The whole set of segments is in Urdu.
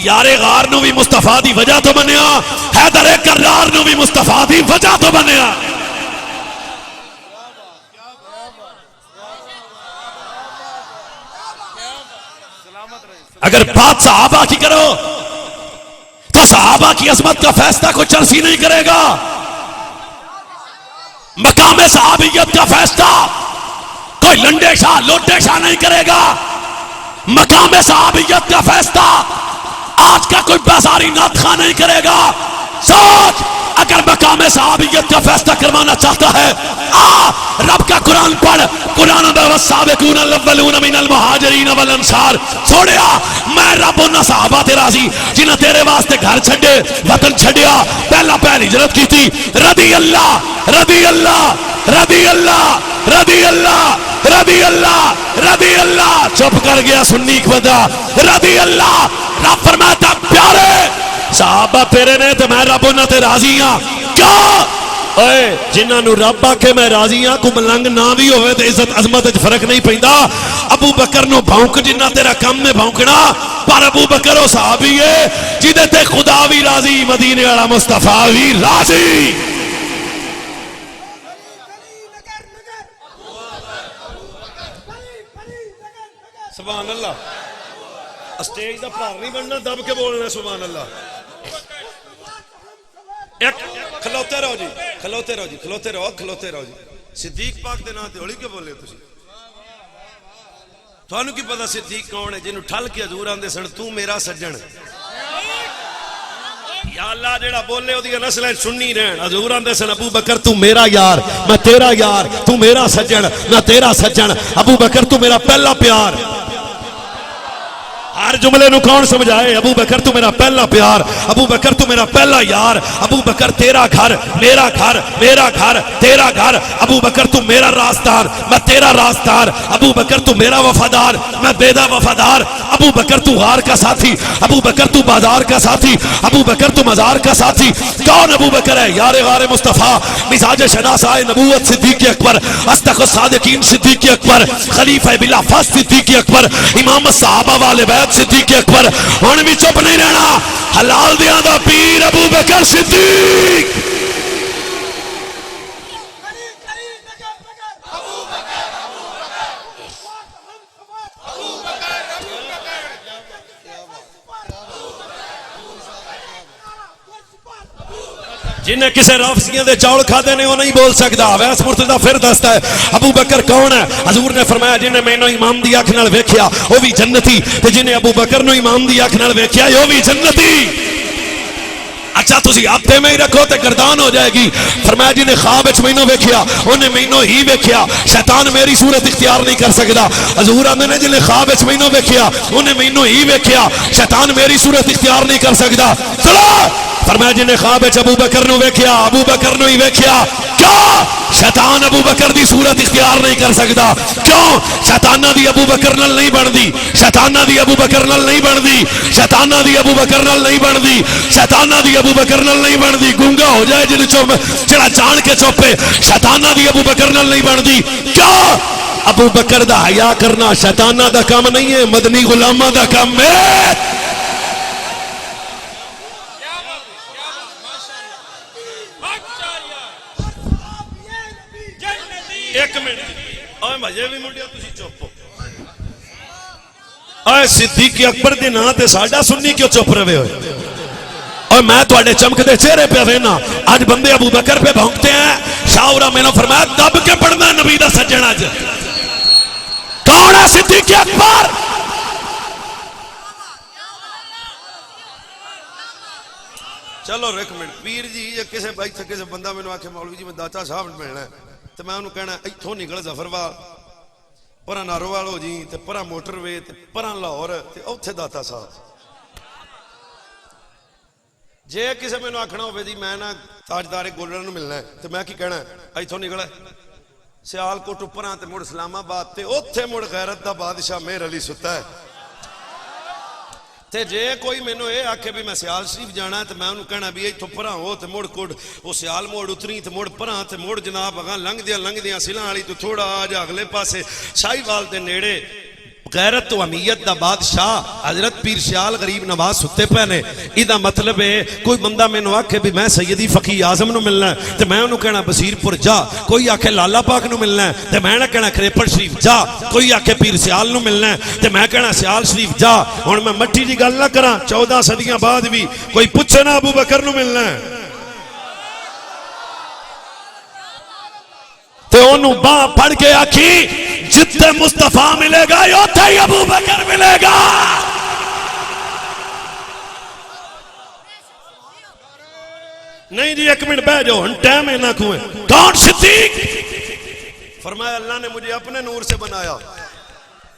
یار غار نو بھی مصطفیٰ دی وجہ تو بنیا، حیدر کرار نو بھی مصطفیٰ دی وجہ تو بنیا۔ اگر بات صحابہ کی کرو تو صحابہ کی عظمت کا فیصلہ کوئی چرسی نہیں کرے گا، مقام صحابیت کا فیصلہ کوئی لنڈے شاہ لوٹے شاہ نہیں کرے گا، مقام صحابیت کا فیصلہ آج کا کوئی بازاری ناطخہ نہیں کرے گا۔ سوچ، اگر مقام صحابیت کا فیصلہ کروانا چاہتا ہے رب کا قرآن پڑھ، قرآن میں والسابقون الاولون من المہاجرین والانصار۔ چھوڑیا میں رب انہاں صحابہ تے راضی جنہاں تیرے واسطے گھر چھڑے وطن چھڑیا پہلا پہل ہجرت کی تھی، رضی اللہ رضی اللہ رضی اللہ رضی اللہ رضی اللہ رضی اللہ۔ چپ کر گیا سنی بندہ، رضی اللہ۔ رب فرماتا پیارے صحابہ تیرے نے تو میں رب انہاں تے راضی ہاں۔ کیا اے جنہاں نو رب آکے میں راضی ہاں کو ملنگ نہ بھی ہوئے تو عزت عظمت فرق نہیں پیندا۔ ابو بکر نو بھونک جنہ تیرا کم میں بھونکنا، پر ابو بکر وہ صحابی ہے جدے تے خدا بھی راضی، مدینے والا مصطفیٰ بھی راضی۔ سبحان اللہ۔ اسٹیج دا پار نہیں بننا، دب کے بولنا سبحان اللہ۔ ایک کھلوتے رہو جی، کھلوتے رہو جی، کھلوتے رہو، کھلوتے رہو جی۔ صدیق پاک دے نام تے ہولی کے بولے تسی؟ تھانوں کی پتہ صدیق کون ہے جنہوں ٹھل کے حضور آندے سن تو میرا سجن۔ یا اللہ جیڑا بولے ہو دیا نسلیں سننی رہن، حضور آندے سن ابو بکر تو میرا یار، میں تیرا یار، تو میرا سجن، میں تیرا سجن، ابو بکر تو میرا پہلا پیار۔ ہر جملے نو کون سمجھائے؟ ابو بکر تو میرا پہلا پیار، ابو بکر تو میرا پہلا یار، ابو بکر تیرا گھر میرا گھر میرا گھر تیرا گھر، ابو بکر تو میرا راستار میں تیرا راستار، ابو بکر تو میرا وفادار میں بیدا وفادار، ابو بکر تو غار کا ساتھی، ابو بکر تو بازار کا ساتھی، ابو بکر تو مزار کا ساتھی۔ کون ابو بکر ہے؟ یار غار مصطفیٰ، مزاج شناسائے نبوت صدیق اکبر، اصدق الصادقین صدیق اکبر، خلیفہ بلا فاس صدیق اکبر، امام صحابہ والے بیت صدیق اکبر۔ ہن بھی چپ نہیں رہنا، حلال دیاں دا پیر ابو بکر صدیق۔ جنہیں کسے رافضیاں دے چاول کھاتے نے وہ نہیں بول سکتا۔ ویس مرتضیٰ پھر دستا ہے ابو بکر کون ہے؟ حضور نے فرمایا جنہیں میں نو امام دی اکھ نال ویکھیا وہ بھی جنتی، تے جنہیں ابو بکر نو امام دی اکھ نال ویکھیا وہ بھی جنتی۔ اچھا تسی ہفتے میں ہی رکھو تے گردان ہو جائے گی۔ فرمایا جنہیں خواب وچ مینوں ویکھیا انہیں مینوں ہی ویکھیا، شیطان میری صورت اختیار نہیں کر سکدا۔ حضور آندے نے جنہیں خواب وچ مینوں ویکھیا انہیں مینوں ہی ویکھیا، شیطان میری صورت اختیار نہیں کر سکدا۔ چلو فرمایا جنہیں خواب وچ ابو بکر نو ویکھیا ابو بکر نو ہی ویکھیا۔ کیوں؟ شیطان ابو بکر دی صورت اختیار نہیں کر سکدا۔ کیوں؟ شیطانہ دی ابو بکر نال نہیں بندی، شیطانہ دی ابو بکر نال نہیں بندی، شیطانہ دی ابو بکر نال نہیں بندی، شیطانہ دی ابو بکر نال نہیں بندی۔ گونگا ہو جائے جن چپ جڑا جان کے چوپے، شیطانہ دی ابو بکر نال نہیں بندی۔ کیوں؟ ابو بکر دا حیا کرنا شیطانہ دا کام نہیں ہے، مدنی غلامہ دا کام ہے۔ ایک منٹ اوے مجھے بھی منڈیا تسی چپ ہو۔ اے صدیق اکبر دے نام تے ساڈا سنی کیوں چپ رہے ہوئے؟ اور میں تواڈے چمکدے چہرے پہ وینا، اج بندے ابو بکر پہ بھونکتے ہیں۔ شاورا میں نے فرمایا دب کے پڑھنا نبی دا سجن۔ اج کون ہے صدیق اکبر؟ چلو ایک منٹ پیر جی یا کسے بھائی تھے کسے بندہ میں نے آکھے مولوی جی میں داتا صاحب ملنا ہے تو میں انہوں کہنا ایتھوں نکل ظفروال پرا ناروال ہو جی تے پرا موٹر وے تے پرا لاہور تے اوتھے داتا صاحب۔ جے کسے میں نے آکھنا ہوئے جی میں نا تاجدار گولڈن ملنا ہے تو میں کی کہنا ہے ایتھوں نکل ہے سیال کو ٹپرا تے مڑ اسلام آباد تے اوتھے مڑ غیرت دا بادشاہ مہر علی ستا ہے۔ تے جے کوئی میں نے اے آکھے بھی میں سیال شریف جانا ہے تو میں انہوں کہنا بھی ایتھوں پرا ہو تے مڑ کوڑ وہ سیال موڑ اتری تے مڑ پرا تے مڑ جناب اگاں لنگ دیاں سیلان والی تو تھوڑا آجا اگلے پاسے شاہی وال دے نیڑے غیرت و امیت دا بادشاہ حضرت پیر سیال غریب نواز ستے پے نے. ایدہ مطلب ہے کوئی بندہ میں نو آکھے بھی میں سیدی فقی اعظم نو ملنا ہے تے میں انہوں کہنا بصیر پور جا. کوئی آکھے لالا پاک نو ملنا ہے تے میں نہ کہنا کریپڑ شریف جا. کوئی آکھے پیر سیال نو ملنا ہے تے میں کہنا سیال شریف جا. ہن میں مٹی دی گل نہ کراں 14 صدیاں بعد بھی کوئی پوچھے نا ابو بکر نو ملنا ہے تے انہوں باں پڑھ کے آکھی جتے مصطفیٰ ملے گا یوتے ہی ابو بکر ملے گا. نہیں جی ایک منٹ بیٹھ جاؤ ٹائم ہے نہ کوئے. کون صدیق؟ فرمایا اللہ نے مجھے اپنے نور سے بنایا,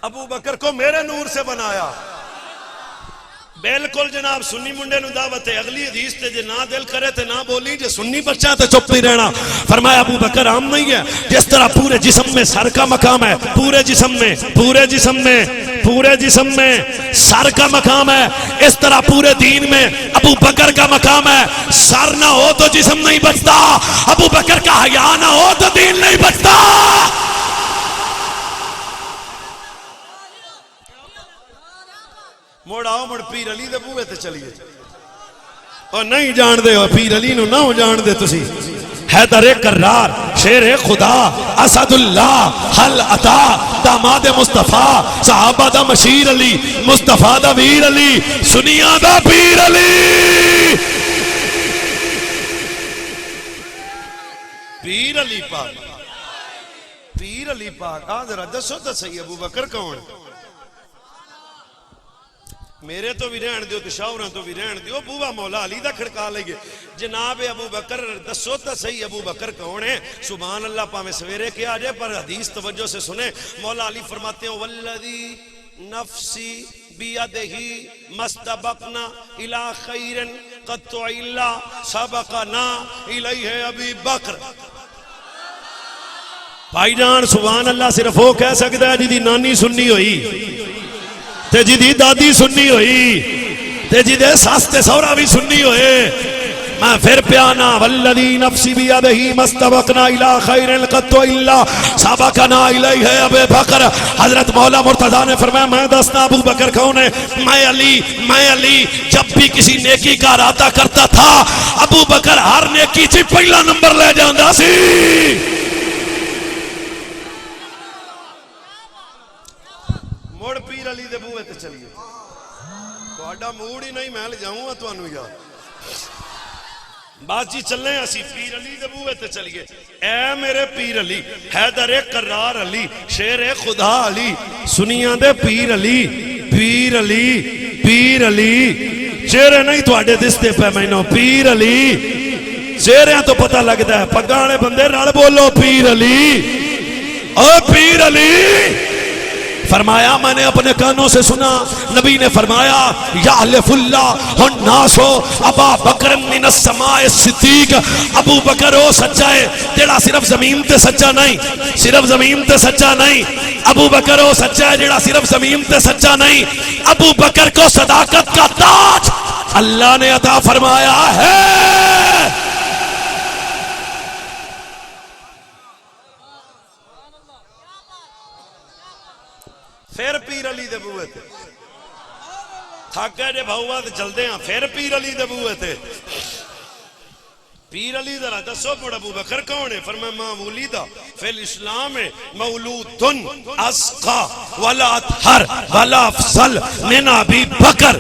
ابو بکر کو میرے نور سے بنایا. بالکل جناب سنی منڈے نو دعوت ہے. اگلی حدیث تے جے نہ دل کرے تے نہ بولی, جے سنی بچہ تے چپ ہی رہنا. فرمایا ابو بکر عام نہیں ہے. جس طرح پورے جسم میں سر کا مقام ہے, پورے جسم میں سر کا مقام ہے, اس طرح پورے دین میں ابو بکر کا مقام ہے. سر نہ ہو تو جسم نہیں بچتا, ابو بکر کا حیا نہ ہو تو دین نہیں بچتا. موڑ آؤ مڑ پیر علی دے بوئے تے چلیے. اور نہیں جان دے ہو پیر علی نو نہ ہو جان دے تسی. حیدر کرار شیر خدا اسد اللہ حل عطا داماد مصطفیٰ صحابہ دا مشیر علی مصطفیٰ دا ویر علی سنیاں دا پیر علی. پیر علی پاک, پیر علی پاک آج ذرا دسو تو صحیح ابو بکر کون؟ میرے تو بھی رہن دیو تو شاوران تو بھی رہن دیو. بوبا مولا علی دا کھڑکا لگے جناب ابو بکر دسو تا صحیح ابو بکر کون ہے؟ سبحان اللہ پاہمیں سویرے کیا جائے پر حدیث توجہ سے سنیں. مولا علی فرماتے ہیں والذی نفسی بیدہی مستبقنا الى خیرن قد الا سبقنا الیہ ابی بکر. بھائی جان سبحان اللہ صرف وہ کہہ سکتا ہے جی دی نانی سننی ہوئی تے جی دی دادی سننی ہوئی تے جی دے ساس تے سورا بھی سننی ہوئے. میں پھر پیانا والذی نفسی بیدہی مستبقنا الى خیر قط الا سبقنا الیہ ابی بکر. حضرت مولا مرتضیٰ نے فرمایا میں دستا ابو بکر کون ہے؟ میں علی جب بھی کسی نیکی کا ارادہ کرتا تھا ابو بکر ہر نیکی سے پہلا نمبر لے جاندہ سی. موڑ پیر علی دے بوئے تے چلیے. کوڑا موڑ ہی نہیں محل جاؤں گا تو انہوں یا بات جی چلیں اسی پیر علی دے بوئے تے چلیے. اے میرے پیر علی حیدر کرار علی شیر خدا علی سنیاں دے پیر علی پیر علی پیر علی چہرے نہیں تو آڑے دستے پہ مینو پیر علی چہرے تو پتہ لگتا ہے. پگانے بندے رڑ بولو پیر علی او پیر علی. فرمایا میں نے اپنے کانوں سے سنا نبی نے فرمایا یعلف اللہ الناسو ابا بکر من السماء صدیق. ابو بکر وہ سچا ہے جڑا صرف زمین تے سچا نہیں, صرف زمین تے سچا نہیں. ابو بکر وہ سچا ہے جڑا صرف زمین تے سچا نہیں. ابو بکر کو صداقت کا تاج اللہ نے عطا فرمایا ہے. پھر پیر علی دے بوئے تھے تھک گئے جے بھاؤا تے چل دے ہیں. پھر پیر علی دے بوئے تھے. پیر علی ذرا دسو پڑ ابو بکر کون ہے؟ فرمایا معمولی دا فی الاسلام مولودن اسقا ولا اطہر ولا افضل من ابی بکر.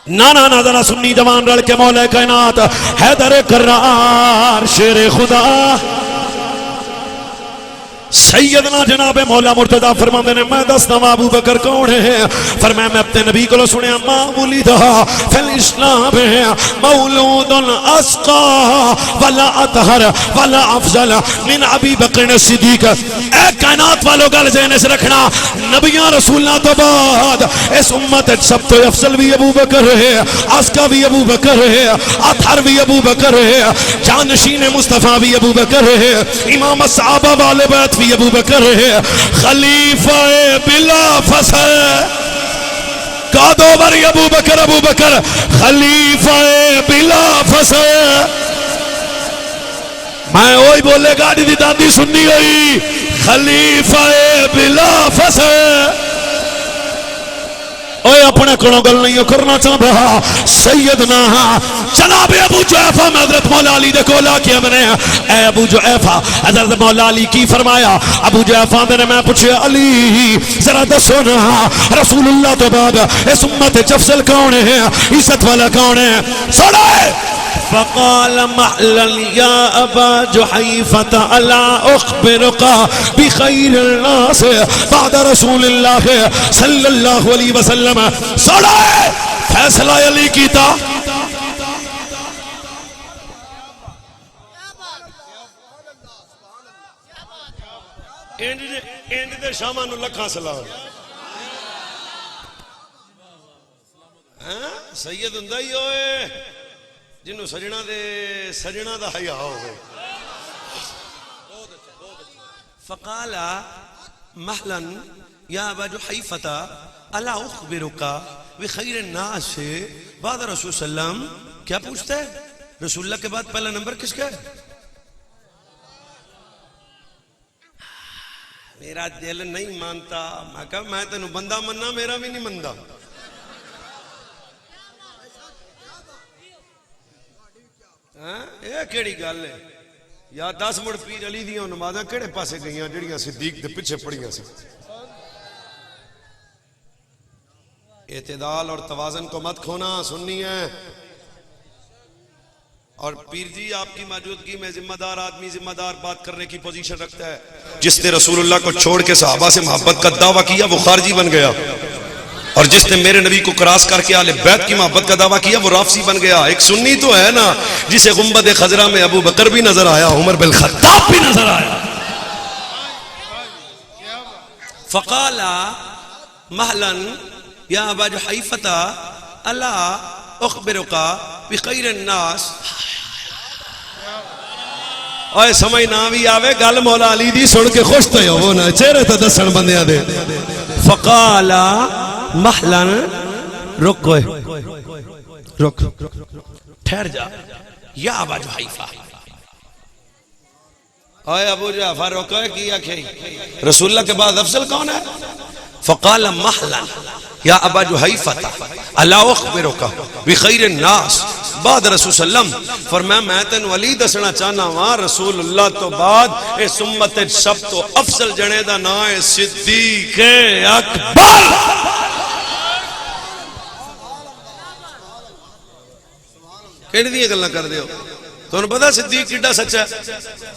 نا ذرا سنی جوان رل کے مولا کائنات حیدر کرار شیر خدا سیدنا جناب مولا مرتضیٰ فرماندے نے میں دستا ابو بکر کون ہے؟ فرمایا میں اپنے نبی کو سنیا معمولی دا فی الاسلام مولود اسقا ولا اطہر ولا افضل من ابی بکر صدیق. اے کائنات والوں گل ذہن سے رکھنا نبیاں رسولاں تو بعد اس امت سب تو افضل بھی ابو بکر ہے, اسقا بھی ابو بکر ہے, اطہر بھی ابو بکر ہے, جانشین مصطفیٰ بھی ابو بکر ہے, امام صحابہ والے بیت بھی ابو بکر ہے, خلیفہ بلا فصل کا دو بری ابو بکر خلیفہ بلا فصل. میں وہی بولے گا جی دادی سننی ہوئی خلیفہ بلا فسے اوے اپنے کڑوں گل نہیں کرنا چاہتا سیدنا جناب ابو جعفر میں حضرت مولا علی دے کولا کیا میں نے اے ابو جعفر حضرت مولا علی کی فرمایا ابو جعفر نے میں پوچھے علی ذرا دسو نا رسول اللہ تو بعد اس امت جفزل کون ہے عزت والا کون ہے سنائے فقال مهلا يا أبا جحيفة ألا أخبرك بخير الناس بعد رسول الله صلى الله عليه وسلم سنائے فیصلہ علی کیتا اینڈ دے شامانو لکھاں سلام سید ہندہ ہی ہوئے جنہوں سجنہ دا حیاء ہوئے فقال مہلا یا ابا جحیفتا الا اخبرکا بخیر الناس بعد رسول صلی اللہ علیہ وسلم کیا پوچھتا ہے رسول اللہ کے بعد پہلا نمبر کس کا ہے میرا دل نہیں مانتا میں کہا میں تینوں بندہ مننا میرا بھی نہیں مندہ یہ کیڑی گل ہے یا 10 مڑ پیر علی دیاں نمازاں کیڑے پاسے گئیاں جڑیاں صدیق دے پیچھے پڑیاں سی اعتدال اور توازن کو مت کھونا سننی ہے اور پیر جی آپ کی موجودگی میں ذمہ دار آدمی ذمہ دار بات کرنے کی پوزیشن رکھتا ہے جس نے رسول اللہ کو چھوڑ کے صحابہ سے محبت کا دعویٰ کیا وہ خارجی بن گیا اور جس نے میرے نبی کو کراس کر کے اہل بیت کی محبت کا دعویٰ کیا وہ رافضی بن گیا ایک سنی تو ہے نا جسے گنبد خضرا میں ابو بکر بھی نظر آیا عمر بن خطاب بھی نظر آیا فقال مہلا یا ابا جحیفتا الا اخبرکا بخیر الناس اوے سمجھ نہ بھی آوے گل مولا علی دی سن کے خوش تو ہو نا چہرے تے دسن بندیاں دے فقال مہلا رک گئے رک ٹھہر جا یا ابا جحیفہ اوے ابو جعفر رکو کی آکھے رسول اللہ کے بعد افضل کون ہے فقال مہلا یا ابا جحیفہ الا اخبرک بخیر الناس بعد رسول صلی اللہ علیہ وسلم فرمایا میں تینوں علی دسنا چاہنا وہاں رسول اللہ تو بعد اس امت سب تو افضل جنے دا نام ہے صدیق اکبر کہنے دیئے گلنا کر دیو تو انہوں پتا صدیق کیڑا سچا ہے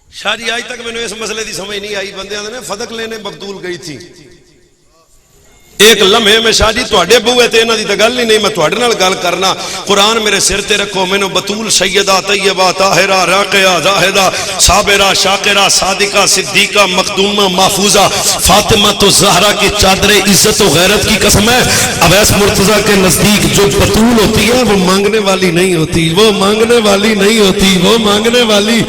شاہ جی آج تک میں نے اس مسئلے دی سمجھ نہیں آئی بندے آدھے فدق لینے بغدول گئی تھی ایک لمحے میں شاہ جی توڑے بوئے تھے انہاں دی تگل نہیں میں توڑے نال گل کرنا قرآن میرے سر تے رکھو میں نے بطول سیدہ طیبہ طاہرہ راقیہ زاہدہ صابرہ شاکرہ صادقہ صدیقہ مخدومہ محفوظہ فاطمہ تو زہرہ کی چادر عزت و غیرت کی قسم ہے اویس مرتضیٰ کے نزدیک جو بطول ہوتی ہے وہ مانگنے والی نہیں ہوتی وہ مانگنے والی نہیں ہوتی وہ مانگنے والی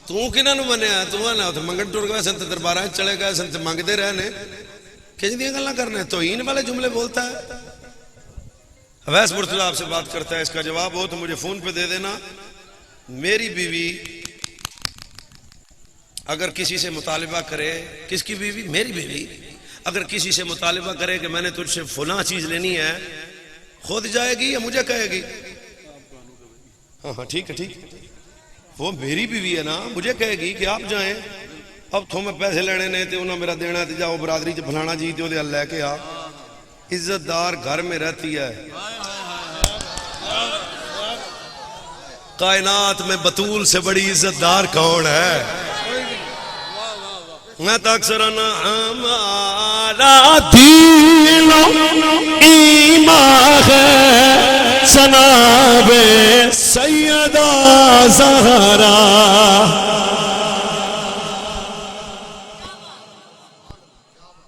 تو کنہ نو منے آیا تو آنا ہوتا منگن ٹور گئے سنتے دربارہ چلے گئے سنتے مانگ دے رہنے کہیں دیا گلنا کرنے توہین والے جملے بولتا ہے اویس مرتضیٰ آپ سے بات کرتا ہے اس کا جواب ہو تو مجھے فون پہ دے دینا میری بیوی اگر کسی سے مطالبہ کرے کس کی بیوی میری بیوی اگر کسی سے مطالبہ کرے کہ میں نے تجھ سے فلاں چیز لینی ہے خود جائے گی یا مجھے کہے گی ہاں ٹھیک ہے ٹھیک وہ میری بیوی ہے نا مجھے کہے گی کہ آپ جائیں اب تمہیں پیسے لینے نے تے انہوں میرا دینا تے جاؤ برادری چ پھلانا جی تے وہ لے کے آ عزت دار گھر میں رہتی ہے کائنات میں بطول سے بڑی عزت دار کون ہے میں تو اکثر ہمارا دین ایمان ہے سناب سیدہ زہرا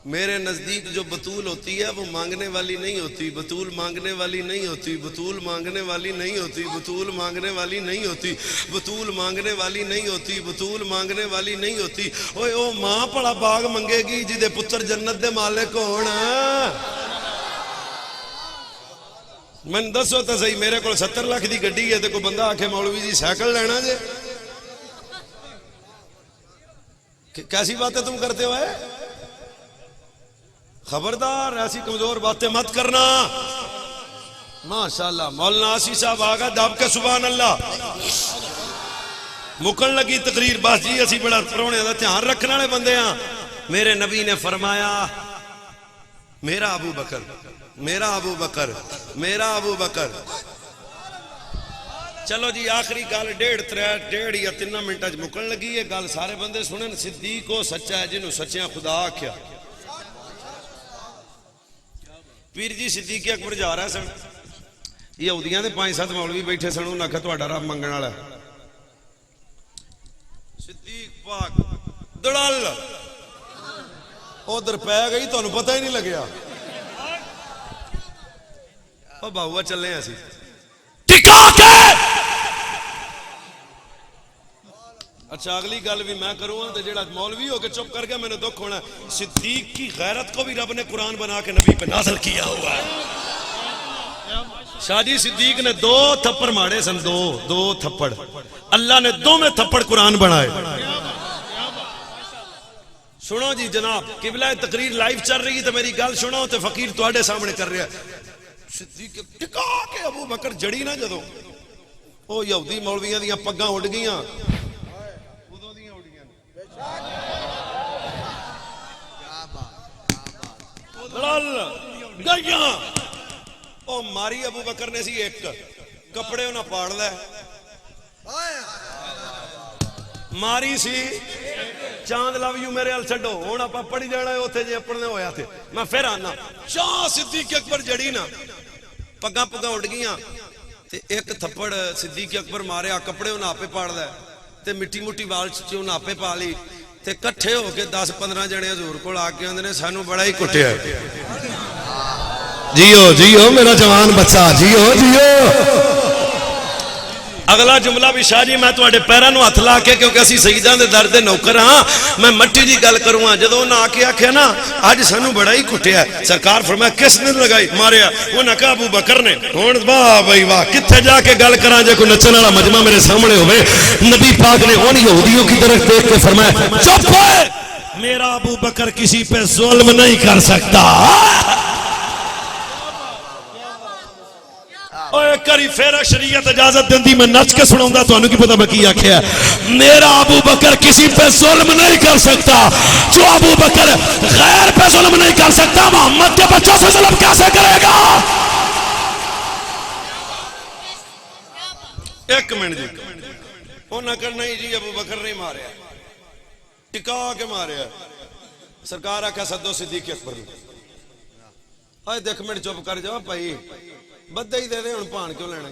میرے نزدیک جو بطول ہوتی ہے وہ مانگنے والی نہیں ہوتی بطول مانگنے والی نہیں ہوتی بطول مانگنے والی نہیں ہوتی بطول مانگنے والی نہیں ہوتی بطول مانگنے والی نہیں ہوتی بطول مانگنے والی نہیں ہوتی اوے او ماں پڑا باغ منگے گی جدے پتر جنت دے مالک ہونا میں دسو تو صحیح میرے کو 70 لاکھ دی گڈی ہے تے کوئی بندہ آکھے مولوی جی سائیکل لینا جے کیسی باتیں تم کرتے ہو خبردار ایسی کمزور باتیں مت کرنا ماشاءاللہ مولانا آسی صاحب آگا دب کے سبحان اللہ مکن لگی تقریر بس جی اسی بڑا پرونے دا دھیان رکھنے والے بندے ہاں میرے نبی نے فرمایا میرا ابو بکر میرا ابو بکر میرا ابو بکر چلو جی آخری گل ڈیڑھ یا 3 منٹ مکن لگی ہے گل سارے بندے سنن صدیق وہ سچا ہے جنہوں سچیاں خدا آکھیا پیر جی صدیق اکبر جا رہا ہے سن یہودیاں دے 5-7 مولوی بیٹھے سن انہاں آکھیا تہاڈا رب منگن والا ہے صدیق پاک دڑل ادھر پی گئی تانوں پتہ ہی نہیں لگیا او باہوا چلے ہیں اسی ٹکا کے اچھا اگلی گل بھی میں کروں تے جیڑا مولوی ہو کے چپ کر گیا میں نے دکھ ہونا صدیق کی غیرت کو بھی رب نے قرآن بنا کے نبی پہ نازل کیا ہوا ہے شاہ جی صدیق نے 2 تھپڑ مارے سن 2 تھپڑ اللہ نے 2 میں تھپڑ قرآن بنائے سنو جی جناب قبلہ تقریر لائیو چل رہی تو میری گل سنو تے فقیر تواڈے سامنے کر رہا ہے صدیق ٹکا کے ابو بکر جڑی نہ جدوں او یہودی مولویاں دیاں پگاں اڑ گئیاں گئیاں او ماری ابو بکر نے سی ایک کپڑے انہاں پاڑ لے ماری سی چاند لو یو میرے ال چھڈو ہن اپا پڑھی جانا ہے اوتھے جے اپنے ہویا تھے میں پھر آنا شاہ صدیق اکبر جڑی نا پگاں اڑ گئیاں تے ایک تھپڑ صدیق اکبر ماریا کپڑے انہاں آپے پاڑ لے تے مٹی مٹی وال چ انہاں آپے پا لی تے کٹھے ہو کے 10-15 جنے حضور کول آ کے آندے نے سانو بڑا ہی کٹیا ہے جیو جیو میرا جوان بچہ جیو جیو اگلا جملہ بھی شاہ جی میں تواڈے پیراں نوں ہتھ لا کے کیونکہ اسی سیداں دے در دے نوکر ہاں میں مٹی دی گل کروں ہاں جدوں انہاں آ کے آکھیا نا اج سانو بڑا ہی کٹیا ہے سرکار فرمایا کس نے لگائی ماریا انہاں کہا ابو بکر نے ہن واہ بھائی واہ کتھے جا کے گل کراں جے کوئی نچن والا مجمع میرے سامنے ہوے نبی پاک نے ان یہودیوں کی طرف دیکھ کے فرمایا چپ ہوئے میرا ابو بکر کسی پہ ظلم نہیں کر سکتا کری پھر شریعت اجازت دیندی میں نچ کے سناؤں تو انہوں کی پتہ میں کی آکھیا میرا ابو بکر کسی پہ ظلم نہیں کر سکتا جو ابو بکر غیر پہ ظلم نہیں کر سکتا محمد کے بچوں سے ظلم کیسے کرے گا ایک منٹ جی انہوں نے نہیں جی ابو بکر نہیں ماریا ٹکا کے ماریا سرکار آکھا صدو صدیق اکبر آئے دیکھ منٹ چپ کر جاؤ بھائی بدے ہی دے دے ہن پان کیوں لینا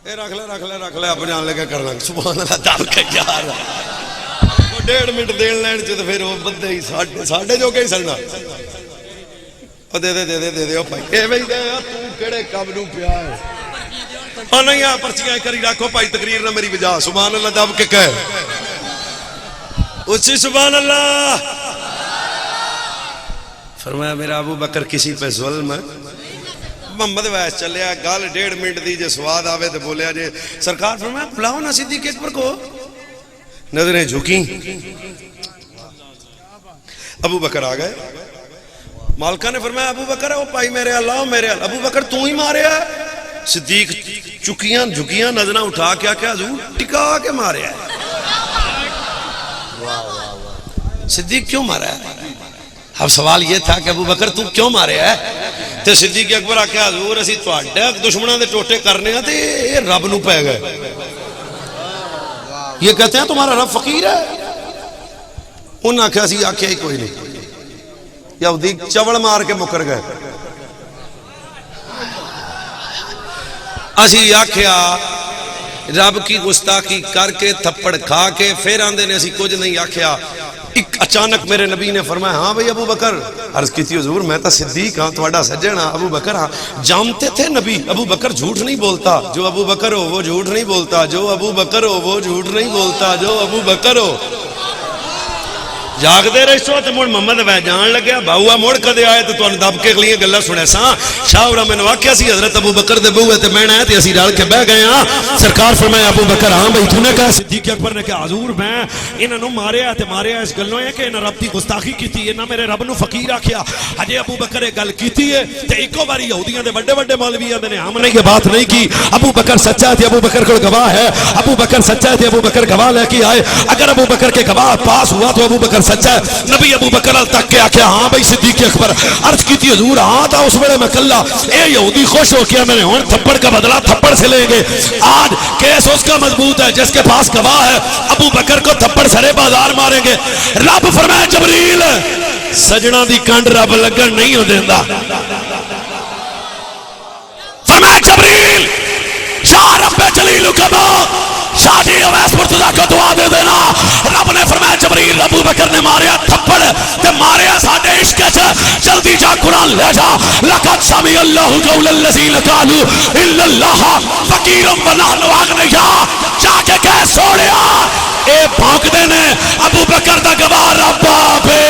اے رکھ لے اپ جان لگا کرنا سبحان اللہ دب کے یار 1.5 منٹ دین لین چ تے پھر وہ بدے ہی ساڈے جو کہ سڑنا او دے او بھائی اے وی دے تو کیڑے کب نو پیا ہے او نہیں آ پرچیاں کری رکھو بھائی تقریر نہ میری وجہ سبحان اللہ دب کے کہے اچھی سبحان اللہ فرمایا میرا ابو بکر کسی پہ ظلم ہے محمد ویس چلیا گل 1.5 منٹ دی جے سواد آوے تے بولیا جے سرکار فرمایا بلاؤ نا صدیق اکبر کو نظریں جھکیں ابو بکر آ گئے مالکہ نے فرمایا ابو بکر ہے وہ پائی میرے اللہ میرے اللہ ابو بکر تو ہی مارے ہے صدیق چکیاں جھکیاں نظریں اٹھا کیا کہ حضور ٹکا کے مارے ہے صدیق کیوں مارا ہے اب سوال یہ تھا کہ ابو بکر تو کیوں مارے ہے تے صدیق اکبر آکھیا حضور اسی تواڈے دشمناں دے ٹوٹے کرنے ہیں تے یہ رب نو پے گئے یہ کہتے ہیں تمہارا رب فقیر ہے انہاں آکھیا سی آکھیا ہی کوئی نہیں یہودی چوڑ مار کے مکر گئے اسی آکھیا رب کی گستاخی کر کے تھپڑ کھا کے پھر آندے نے اسی کچھ نہیں آکھیا ایک اچانک میرے نبی نے فرمایا ہاں بھئی ابو بکر عرض کی تھی حضور میں تا صدیق ہاں تواڈا سجن ہاں ابو بکر ہاں جانتے تھے نبی ابو بکر جھوٹ نہیں بولتا جو ابو بکر ہو وہ جھوٹ نہیں بولتا جو ابو بکر ہو وہ جھوٹ نہیں بولتا جو ابو بکر ہو جاگتے رہے سو تو مڑ محمد وے جان لگیا باؤا مڑ کدے آئے تو تمہیں دب کے اگلیاں گلاں سنے سا شاہ ورا میں واقعہ سی حضرت ابو بکر دے بوئے تے میں آئے تے اسی رل کے بہ گئے ہاں سرکار فرمایا ابو بکر ہاں بھائی تو نے کہا صدیق اکبر نے کہا حضور میں انہاں نو ماریا تے ماریا اس گلوں ہے کہ انہاں رب دی گستاخی کیتی ہے نہ میرے رب نو فقیر آکھیا ہجے ابو بکر گل کیتی ہے تے ایکو باری یہودیاں دے بڑے بڑے مولوی آندے نے ہم نے یہ بات نہیں کی ابو بکر سچا ہے تے ابو بکر کو گواہ ہے ابو بکر سچا ہے تے ابو بکر گواہ لے کے آئے اگر ابو بکر کے گواہ پاس ہوا تو ابو بکر سچا ہے نبی ابو بکر ال تک کے آکھیا ہاں بھائی صدیق اکبر عرض کیتی حضور ہاں تھا اس ویلے میں کلا اے یہودی خوش ہو کیا میں نے ہن تھپڑ کا بدلہ تھپڑ سے لیں گے آج کیس اس کا مضبوط ہے جس کے پاس گواہ ہے ابو بکر کو تھپڑ سرے بازار ماریں گے رب فرمائے جبریل سجنا دی کنڈ رب لگن نہیں ہو دیندا فرمائے جبریل شاہ رب جلیل کبا شادی اویس مرتضی کو دعا دے دینا رب نے فرمایا جبریل ابو بکر نے ماریا تھپڑ تے ماریا ساڈے عشق وچ جلدی جا قرآن لے جا لقد سمع اللہ قول الذین قالوا الا اللہ فقیر ونحن اغنیاء جا کے کہہ سوڑیا اے بھونکدے نے ابو بکر دا گواہ رب آپے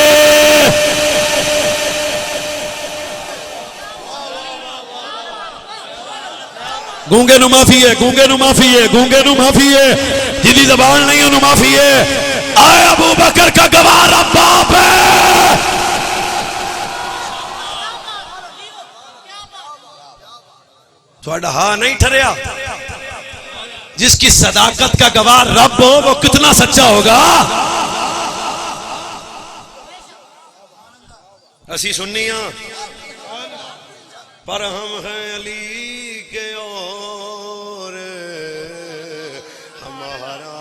گونگے نو معافی ہے گونگے نو معافی ہے گونگے نو معافی ہے جدی زبان نہیں انہوں معافی ہے آئے ابو بکر کا گواہ رب باپ ہے تھوڑا ہاں نہیں ٹھریا جس کی صداقت کا گواہ رب ہو وہ کتنا سچا ہوگا اسی سنیاں پر ہم ہیں علی کے اور ہمارا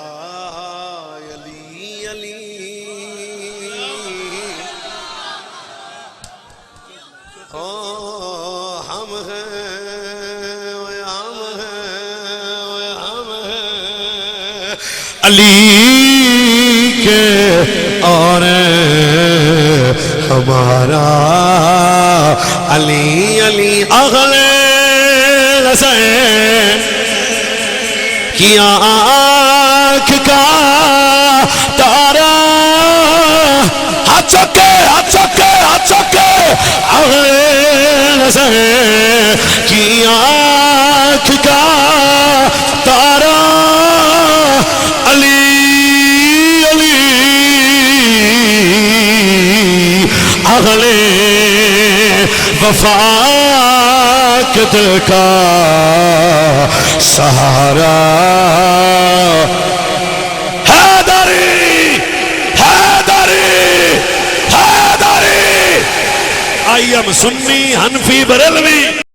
علی علی ہم ہیں علی کے اور ہمارا علی علی اغلے لسے کی آنکھ کا تارا ہاتھ چکے ہاتھ چکے ہاتھ چکے اغلے لسے کی آنکھ کا تارا علی علی اغلے وفاقت کا سہارا حیدری حیدری حیدری I am Sunni Hanafi Barelvi